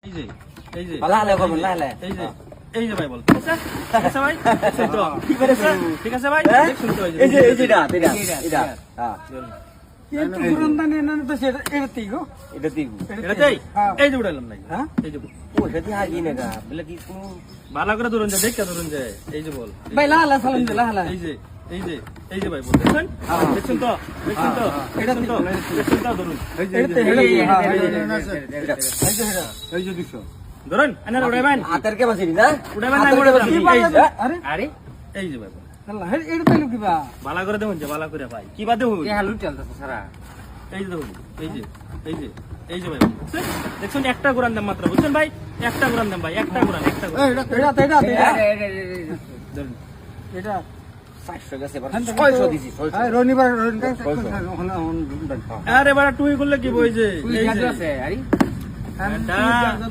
এই যে এই যে লালে করবেন লালে এই যে ভাই বল ঠিক আছে ভাই দেখছেন তো ঠিক আছে ভাই দেখছেন তো এই যে এটা হ্যাঁ কিন্তু গুরুন্দানে না তো সেটা এটাই গো এটা দিগু এটাই এই যে উড়াইলাম নাই হ্যাঁ এই যে ও সেটি হাগি না গা বলে কি কোন ভালো করে ধরুন যায় দেখে ধরুন যায় এই যে বল ভাই লালা সালাম দে লালা এই যে এই যে এই যে ভাই বল দেখছেন দেখছেন তো এটা তো দেখছেন তো ধরুন এই যে এই যে 200 ধরুন আনার উড়াইবেন হাতের কে বাসি না উড়াইবেন না উড়াইবেন এই যে আরে আরে এই যে ভাই বল আল্লাহ এটা তাইলো কিবা ভালো করে দেখুন যে ভালো করে ভাই কি বাদে হই এ হালু চলতেছে সারা এই যে দেখুন এই যে এই যে এই যে ভাই দেখছেন একটা কোরআন দাম মাত্র বুঝছেন ভাই একটা কোরআন দাম ভাই একটা কোরআন এটা ধরুন এটা 500 গেছে এবার 600 দিছি 600 রনিবার আরে বাড়া টুই করলে কি বই যে তুই আছে আরে এটা